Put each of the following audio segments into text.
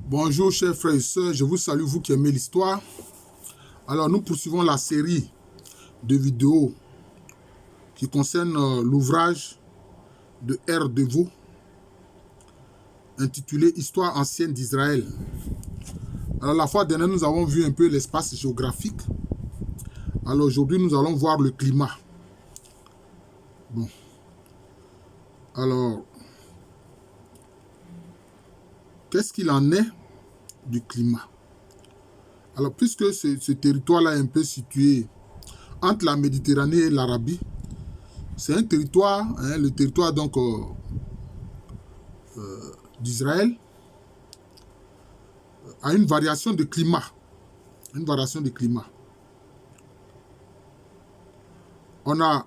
Bonjour chers frères et sœurs, je vous salue vous qui aimez l'histoire. Alors nous poursuivons la série de vidéos qui concerne l'ouvrage de R. Deveau intitulé Histoire ancienne d'Israël. Alors la fois dernière nous avons vu un peu l'espace géographique. Alors aujourd'hui nous allons voir le climat. Bon. Alors, qu'est-ce qu'il en est du climat? Alors, puisque ce territoire-là est un peu situé entre la Méditerranée et l'Arabie, c'est un territoire, le territoire donc d'Israël, a une variation de climat. Une variation de climat. On a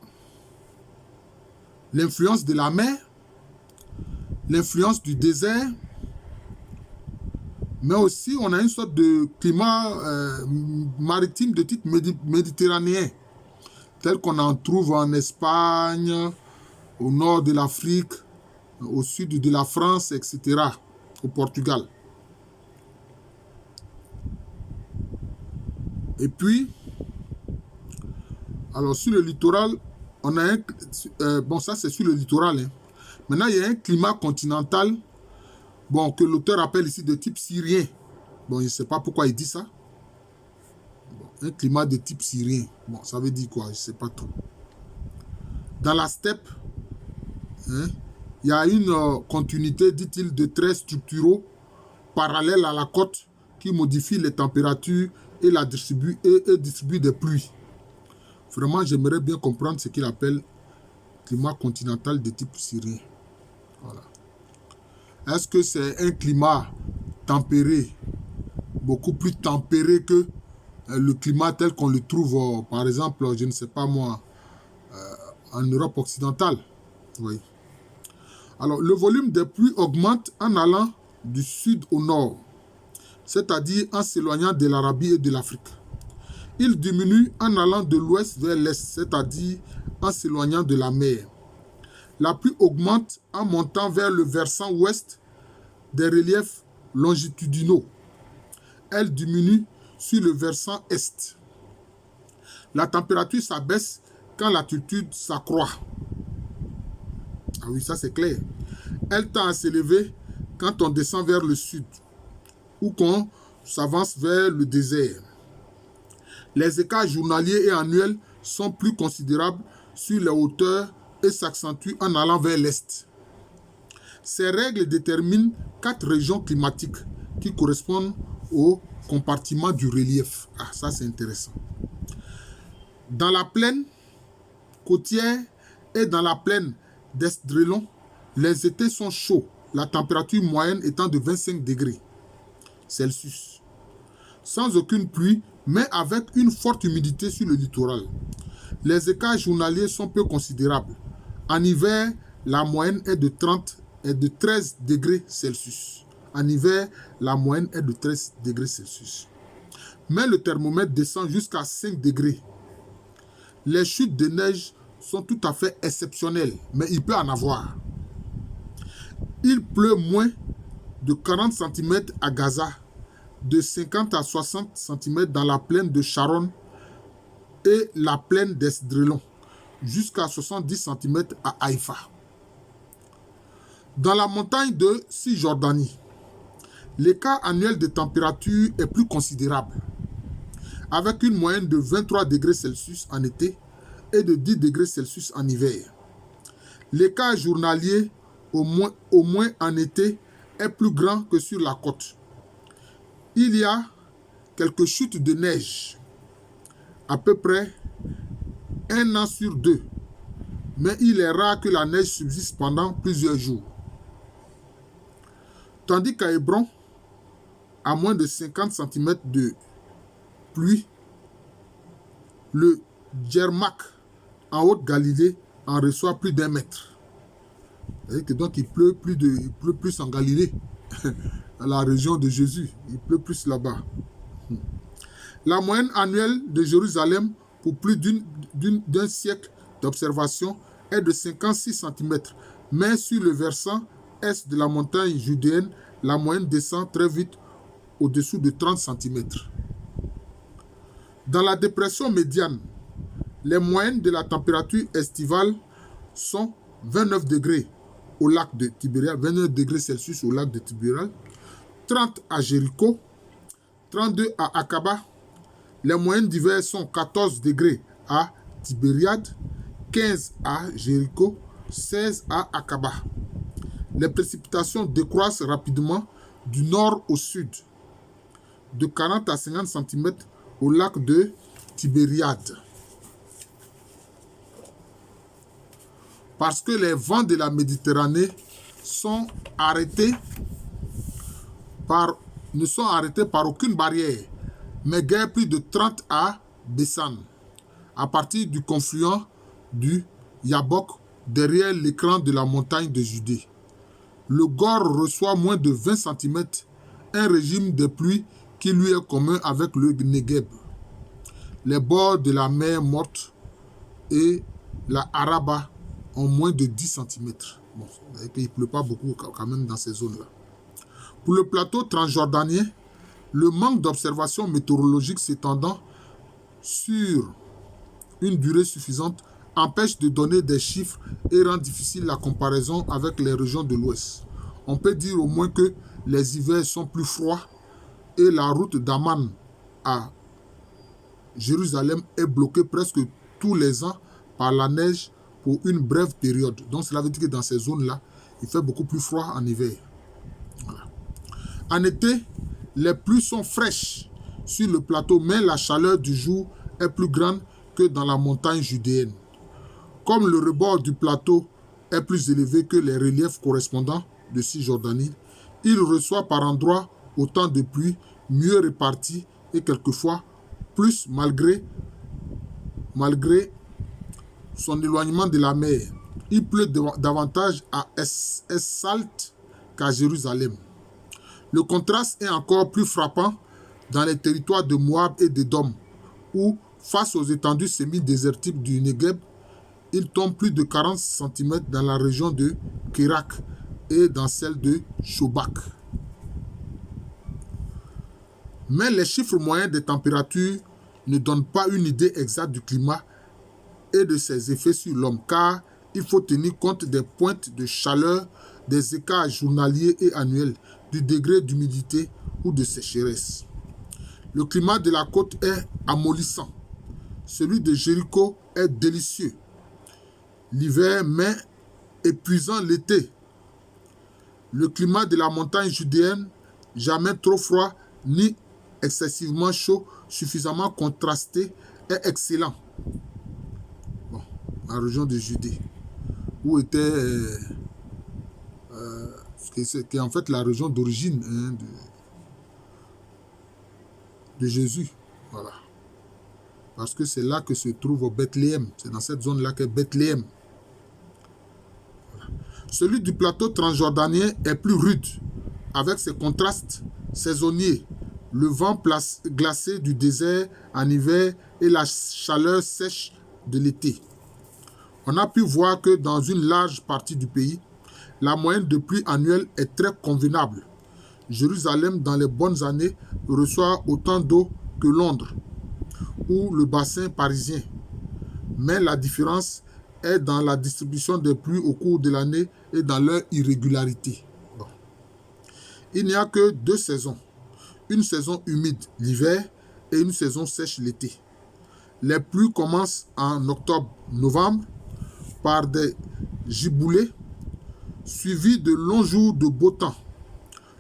l'influence de la mer, l'influence du désert, mais aussi on a une sorte de climat maritime de type méditerranéen, tel qu'on en trouve en Espagne, au nord de l'Afrique, au sud de la France, etc., au Portugal. Et puis, alors sur le littoral, on a un... bon, ça c'est sur le littoral. Hein. Maintenant, il y a un climat continental, bon, que l'auteur appelle ici de type syrien. Bon, je ne sais pas pourquoi il dit ça. Bon, un climat de type syrien. Bon, ça veut dire quoi? Je ne sais pas trop. Dans la steppe, hein, il y a une continuité, dit-il, de traits structuraux parallèles à la côte qui modifient les températures et distribuent des pluies. Vraiment, j'aimerais bien comprendre ce qu'il appelle climat continental de type syrien. Voilà. Est-ce que c'est un climat tempéré, beaucoup plus tempéré que le climat tel qu'on le trouve, par exemple, je ne sais pas moi, en Europe occidentale? Oui. Alors, le volume des pluies augmente en allant du sud au nord, c'est-à-dire en s'éloignant de l'Arabie et de l'Afrique. Il diminue en allant de l'ouest vers l'est, c'est-à-dire en s'éloignant de la mer. La pluie augmente en montant vers le versant ouest des reliefs longitudinaux. Elle diminue sur le versant est. La température s'abaisse quand l'altitude s'accroît. Ah oui, ça c'est clair. Elle tend à s'élever quand on descend vers le sud ou qu'on s'avance vers le désert. Les écarts journaliers et annuels sont plus considérables sur les hauteurs et s'accentuent en allant vers l'est. Ces règles déterminent 4 régions climatiques qui correspondent au compartiment du relief. Ah, ça c'est intéressant. Dans la plaine côtière et dans la plaine d'Esdraelon, les étés sont chauds, la température moyenne étant de 25 degrés Celsius. Sans aucune pluie, mais avec une forte humidité sur le littoral. Les écarts journaliers sont peu considérables. En hiver, la moyenne est de 13 degrés Celsius. En hiver, la moyenne est de 13 degrés Celsius. Mais le thermomètre descend jusqu'à 5 degrés. Les chutes de neige sont tout à fait exceptionnelles, mais il peut en avoir. Il pleut moins de 40 cm à Gaza, de 50 à 60 cm dans la plaine de Sharon et la plaine d'Esdraelon, jusqu'à 70 cm à Haïfa. Dans la montagne de Cisjordanie, l'écart annuel de température est plus considérable, avec une moyenne de 23 degrés Celsius en été et de 10 degrés Celsius en hiver. L'écart journalier, au moins en été, est plus grand que sur la côte. Il y a quelques chutes de neige, à peu près 1 an sur 2, mais il est rare que la neige subsiste pendant plusieurs jours. Tandis qu'à Hébron, à moins de 50 cm de pluie, le Djermak, en Haute-Galilée, en reçoit plus d'1 mètre. Donc il pleut plus en Galilée, dans la région de Jésus. Il pleut plus là-bas. La moyenne annuelle de Jérusalem pour plus d'un siècle d'observation est de 56 cm. Mais sur le versant est de la montagne judéenne, la moyenne descend très vite au-dessous de 30 cm. Dans la dépression médiane, les moyennes de la température estivale sont 29 degrés au lac de Tibériade, 29 degrés Celsius au lac de Tibériade, 30 à Jéricho, 32 à Akaba. Les moyennes d'hiver sont 14 degrés à Tibériade, 15 à Jéricho, 16 à Akaba. Les précipitations décroissent rapidement du nord au sud, de 40 à 50 cm au lac de Tibériade. Parce que les vents de la Méditerranée ne sont arrêtés par aucune barrière, mais guère plus de 30 à Bessan, à partir du confluent du Yabok, derrière l'écran de la montagne de Judée. Le Gor reçoit moins de 20 cm, un régime de pluie qui lui est commun avec le Negev. Les bords de la mer Morte et la Araba ont moins de 10 cm. Bon, il ne pleut pas beaucoup quand même dans ces zones-là. Pour le plateau transjordanien, le manque d'observations météorologiques s'étendant sur une durée suffisante empêche de donner des chiffres et rend difficile la comparaison avec les régions de l'Ouest. On peut dire au moins que les hivers sont plus froids et la route d'Amman à Jérusalem est bloquée presque tous les ans par la neige pour une brève période. Donc cela veut dire que dans ces zones-là, il fait beaucoup plus froid en hiver. Voilà. En été, les pluies sont fraîches sur le plateau, mais la chaleur du jour est plus grande que dans la montagne judéenne. Comme le rebord du plateau est plus élevé que les reliefs correspondants de Cisjordanie, il reçoit par endroits autant de pluie mieux réparties et quelquefois plus malgré son éloignement de la mer. Il pleut davantage à Es-Salt qu'à Jérusalem. Le contraste est encore plus frappant dans les territoires de Moab et d'Édom, où, face aux étendues semi-désertiques du Negev, il tombe plus de 40 cm dans la région de Kérak et dans celle de Shobak. Mais les chiffres moyens des températures ne donnent pas une idée exacte du climat et de ses effets sur l'homme, car il faut tenir compte des pointes de chaleur, des écarts journaliers et annuels, du degré d'humidité ou de sécheresse. Le climat de la côte est amollissant. Celui de Jéricho est délicieux l'hiver, mais épuisant l'été. Le climat de la montagne judéenne, jamais trop froid ni excessivement chaud, suffisamment contrasté, est excellent. Bon, la région de Judée, où était qui est en fait la région d'origine de Jésus. Voilà. Parce que c'est là que se trouve Bethléem. C'est dans cette zone-là qu'est Bethléem. Voilà. Celui du plateau transjordanien est plus rude, avec ses contrastes saisonniers, le vent glacé du désert en hiver et la chaleur sèche de l'été. On a pu voir que dans une large partie du pays, la moyenne de pluie annuelle est très convenable. Jérusalem, dans les bonnes années, reçoit autant d'eau que Londres ou le bassin parisien. Mais la différence est dans la distribution des pluies au cours de l'année et dans leur irrégularité. Bon. Il n'y a que deux saisons. Une saison humide l'hiver et une saison sèche l'été. Les pluies commencent en octobre-novembre par des giboulées suivies de longs jours de beau temps.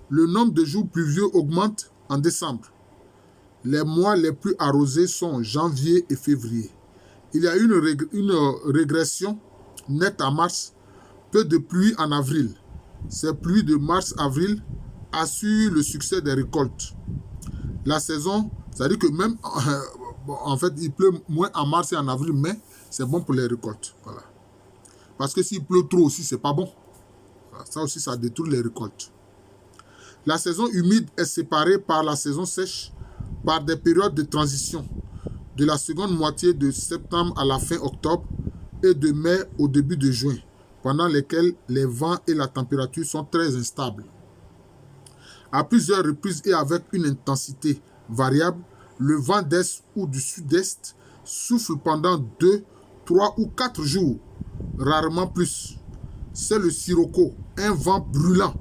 Le nombre de jours pluvieux augmente en décembre. Les mois les plus arrosés sont janvier et février. Il y a une régression nette en mars, peu de pluie en avril. Ces pluies de mars-avril assurent le succès des récoltes. La saison, c'est-à-dire que même, en fait, il pleut moins en mars et en avril, mais c'est bon pour les récoltes. Voilà. Parce que s'il pleut trop aussi, c'est pas bon. Voilà. Ça aussi, ça détruit les récoltes. La saison humide est séparée par la saison sèche par des périodes de transition, de la seconde moitié de septembre à la fin octobre et de mai au début de juin, pendant lesquels les vents et la température sont très instables. À plusieurs reprises et avec une intensité variable, le vent d'est ou du sud-est souffle pendant 2, 3 ou 4 jours, rarement plus. C'est le sirocco, un vent brûlant,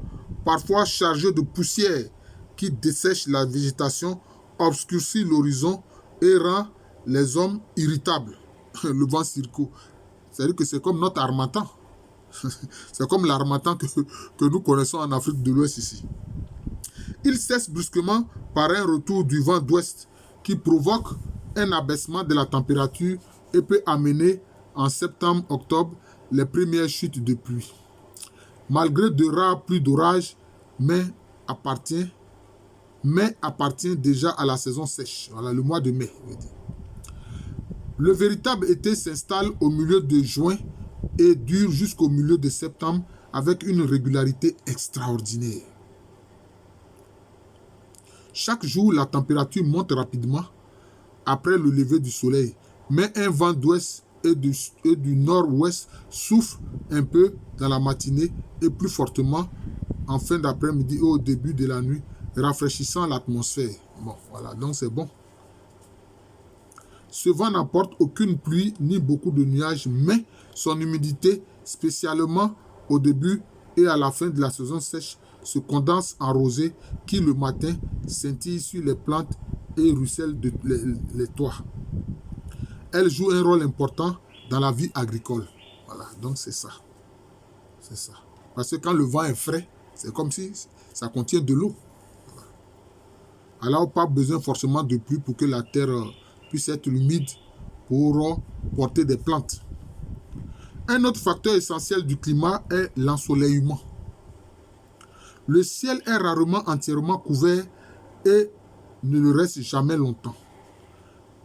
parfois chargé de poussière, qui dessèche la végétation, obscurcit l'horizon et rend les hommes irritables. Le vent sirocco, c'est-à-dire que c'est comme notre harmattan. C'est comme l'harmattan que nous connaissons en Afrique de l'Ouest ici. Il cesse brusquement par un retour du vent d'ouest qui provoque un abaissement de la température et peut amener en septembre-octobre les premières chutes de pluie. Malgré de rares pluies d'orage, mai appartient déjà à la saison sèche, voilà, le mois de mai. Le véritable été s'installe au milieu de juin et dure jusqu'au milieu de septembre avec une régularité extraordinaire. Chaque jour, la température monte rapidement après le lever du soleil, mais un vent d'ouest et du nord-ouest souffle un peu dans la matinée et plus fortement en fin d'après-midi et au début de la nuit, rafraîchissant l'atmosphère. Bon, voilà, donc c'est bon. Ce vent n'apporte aucune pluie ni beaucoup de nuages, mais son humidité, spécialement au début et à la fin de la saison sèche, se condense en rosée qui le matin scintille sur les plantes et ruisselle les toits. Elle joue un rôle important dans la vie agricole. Voilà, donc c'est ça. C'est ça. Parce que quand le vent est frais, c'est comme si ça contient de l'eau. Voilà. Alors, pas besoin forcément de pluie pour que la terre puisse être humide pour porter des plantes. Un autre facteur essentiel du climat est l'ensoleillement. Le ciel est rarement entièrement couvert et ne le reste jamais longtemps.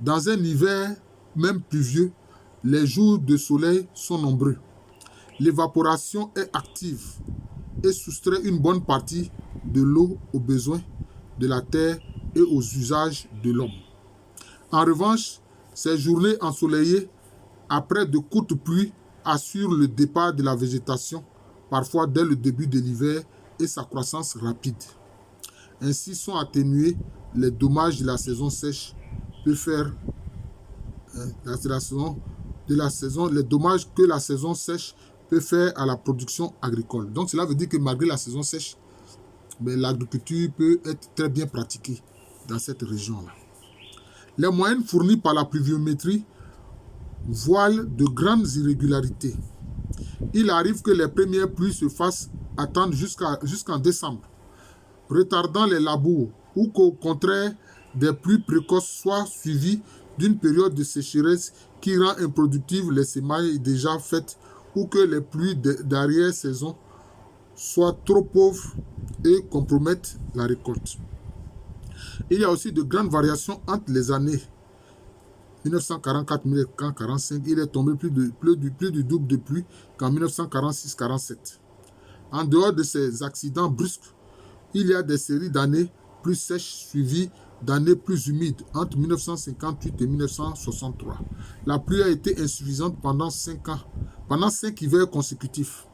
Dans un hiver même pluvieux, les jours de soleil sont nombreux. L'évaporation est active et soustrait une bonne partie de l'eau aux besoins de la terre et aux usages de l'homme. En revanche, ces journées ensoleillées, après de courtes pluies, assurent le départ de la végétation, parfois dès le début de l'hiver, et sa croissance rapide. Ainsi sont atténués les dommages de la saison sèche les dommages que la saison sèche peut faire à la production agricole. Donc cela veut dire que malgré la saison sèche, l'agriculture peut être très bien pratiquée dans cette région-là. Les moyennes fournies par la pluviométrie voilent de grandes irrégularités. Il arrive que les premières pluies se fassent attendre jusqu'en décembre, retardant les labours, ou qu'au contraire, des pluies précoces soient suivies d'une période de sécheresse qui rend improductives les semailles déjà faites, ou que les pluies d'arrière-saison soient trop pauvres et compromettent la récolte. Il y a aussi de grandes variations entre les années. 1944-1945, il est tombé plus du double de pluie qu'en 1946-47. En dehors de ces accidents brusques, il y a des séries d'années plus sèches suivies d'années plus humides entre 1958 et 1963. La pluie a été insuffisante pendant 5 ans, pendant 5 hivers consécutifs.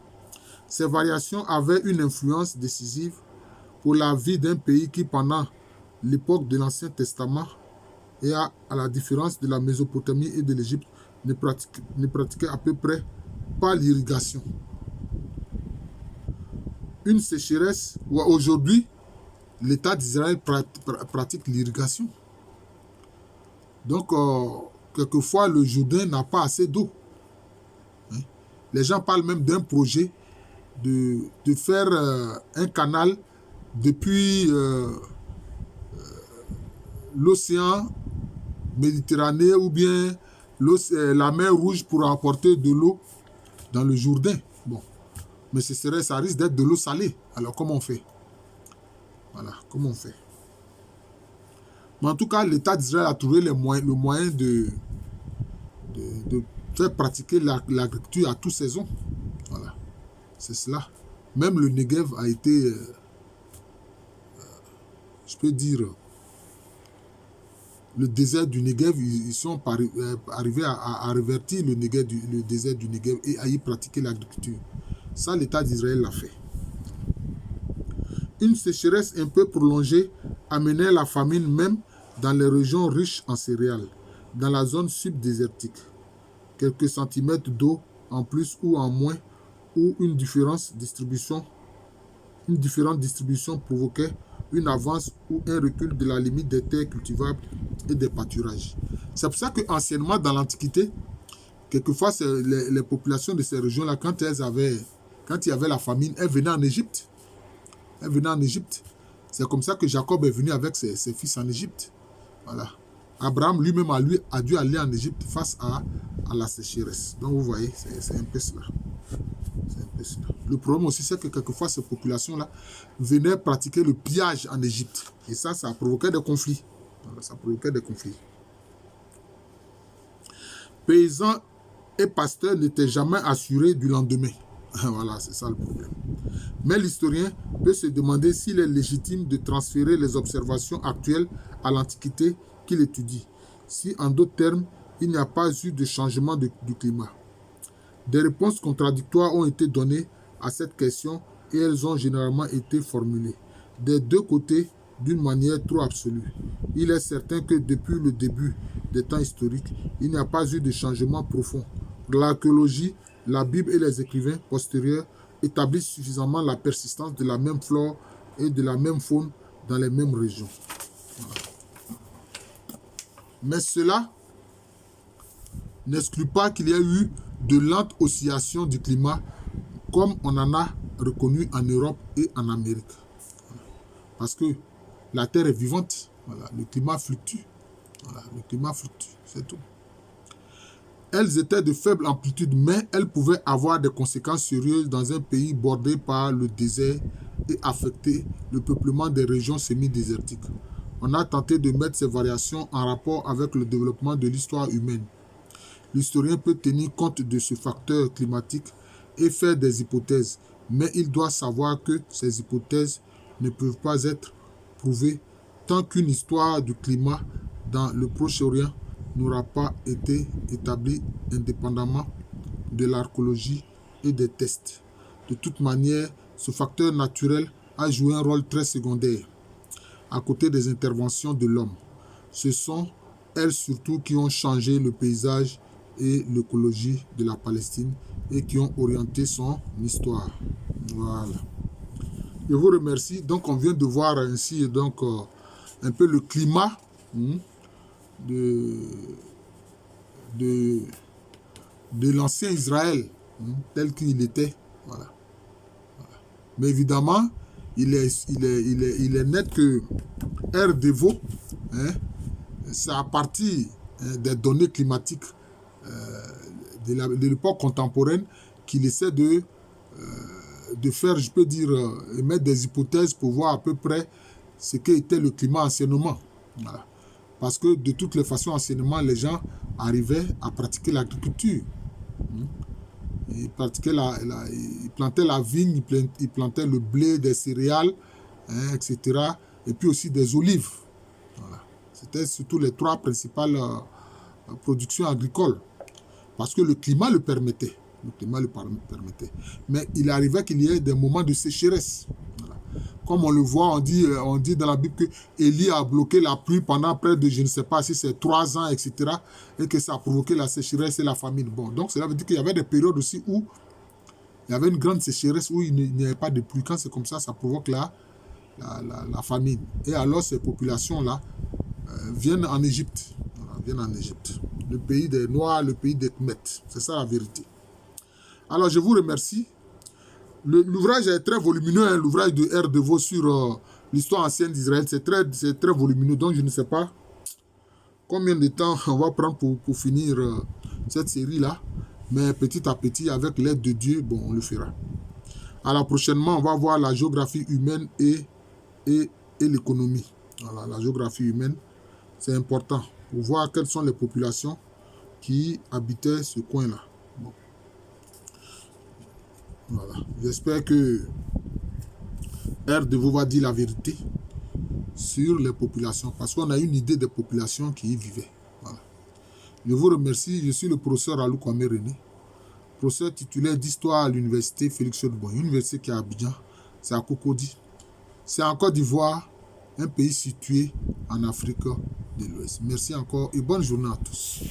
Ces variations avaient une influence décisive pour la vie d'un pays qui, pendant l'époque de l'Ancien Testament, et à la différence de la Mésopotamie et de l'Égypte, ne pratiquait à peu près pas l'irrigation. Une sécheresse, aujourd'hui, l'État d'Israël pratique l'irrigation. Donc, quelquefois, le Jourdain n'a pas assez d'eau. Les gens parlent même d'un projet de faire un canal depuis l'océan Méditerranée ou bien la mer Rouge pour apporter de l'eau dans le Jourdain. Bon, mais ça risque d'être de l'eau salée. Alors, comment on fait? Voilà, comment on fait? Mais en tout cas, l'État d'Israël a trouvé le moyen de faire pratiquer l'agriculture à toutes saisons. Voilà, c'est cela. Même le Negev a été, je peux dire, le désert du Negev, ils sont arrivés à revertir le désert du Negev et à y pratiquer l'agriculture. Ça, l'État d'Israël l'a fait. Une sécheresse un peu prolongée amenait la famine même dans les régions riches en céréales, dans la zone subdésertique. Quelques centimètres d'eau en plus ou en moins, ou une différente distribution provoquait une avance ou un recul de la limite des terres cultivables et des pâturages. C'est pour ça qu'anciennement, dans l'Antiquité, quelquefois, les populations de ces régions-là, quand il y avait la famine, elles venaient en Égypte. C'est comme ça que Jacob est venu avec ses fils en Égypte. Voilà. Abraham lui-même a dû aller en Égypte face à la sécheresse. Donc vous voyez, c'est un peu cela. Le problème aussi, c'est que quelquefois, ces populations-là venaient pratiquer le pillage en Égypte. Et ça provoquait des conflits. Voilà, ça provoquait des conflits. Paysans et pasteurs n'étaient jamais assurés du lendemain. Voilà, c'est ça le problème. Mais l'historien peut se demander s'il est légitime de transférer les observations actuelles à l'Antiquité qu'il étudie. Si, en d'autres termes, il n'y a pas eu de changement du climat. Des réponses contradictoires ont été données à cette question et elles ont généralement été formulées des deux côtés d'une manière trop absolue. Il est certain que depuis le début des temps historiques, il n'y a pas eu de changement profond. L'archéologie, la Bible et les écrivains postérieurs établissent suffisamment la persistance de la même flore et de la même faune dans les mêmes régions. Voilà. Mais cela n'exclut pas qu'il y ait eu de lentes oscillations du climat comme on en a reconnu en Europe et en Amérique. Parce que la Terre est vivante, voilà, le climat fluctue. Voilà, le climat fluctue, c'est tout. Elles étaient de faible amplitude, mais elles pouvaient avoir des conséquences sérieuses dans un pays bordé par le désert et affecter le peuplement des régions semi-désertiques. On a tenté de mettre ces variations en rapport avec le développement de l'histoire humaine. L'historien peut tenir compte de ce facteur climatique et faire des hypothèses, mais il doit savoir que ces hypothèses ne peuvent pas être prouvées tant qu'une histoire du climat dans le Proche-Orient n'aura pas été établie indépendamment de l'archéologie et des tests. De toute manière, ce facteur naturel a joué un rôle très secondaire à côté des interventions de l'homme. Ce sont elles surtout qui ont changé le paysage et l'écologie de la Palestine et qui ont orienté son histoire. Voilà. Je vous remercie. Donc, on vient de voir ainsi un peu le climat de l'ancien Israël tel qu'il était. Voilà. Mais évidemment, il est net que Air Devo, c'est à partir des données climatiques de l'époque contemporaine qu'il essaie de faire, je peux dire, émettre des hypothèses pour voir à peu près ce qu'était le climat anciennement. Voilà. Parce que de toutes les façons, anciennement, les gens arrivaient à pratiquer l'agriculture. Ils plantaient la vigne, ils plantaient le blé, des céréales, etc. Et puis aussi des olives. Voilà. C'était surtout les trois principales productions agricoles. Parce que le climat le permettait. Mais il arrivait qu'il y ait des moments de sécheresse. Voilà. Comme on le voit, on dit dans la Bible que Élie a bloqué la pluie pendant près de, je ne sais pas si c'est 3 ans, etc. Et que ça a provoqué la sécheresse et la famine. Bon, donc cela veut dire qu'il y avait des périodes aussi où il y avait une grande sécheresse, où il n'y avait pas de pluie. Quand c'est comme ça, ça provoque la famine. Et alors ces populations-là viennent en Égypte. Voilà, viennent en Égypte. Le pays des Noirs, le pays des Khmets. C'est ça la vérité. Alors je vous remercie. L'ouvrage est très volumineux, l'ouvrage de R. Deveau sur l'histoire ancienne d'Israël, c'est très volumineux, donc je ne sais pas combien de temps on va prendre pour finir cette série-là, mais petit à petit, avec l'aide de Dieu, bon, on le fera. Alors prochainement, on va voir la géographie humaine et l'économie. Voilà, la géographie humaine, c'est important pour voir quelles sont les populations qui habitaient ce coin-là. Bon. Voilà. J'espère que R. Deveau va dire la vérité sur les populations, parce qu'on a une idée des populations qui y vivaient. Voilà. Je vous remercie. Je suis le professeur Alou Kwame René, professeur titulaire d'histoire à l'université Félix Houphouët-Boigny, université qui est à Abidjan, c'est à Cocody. C'est en Côte d'Ivoire, un pays situé en Afrique de l'Ouest. Merci encore et bonne journée à tous.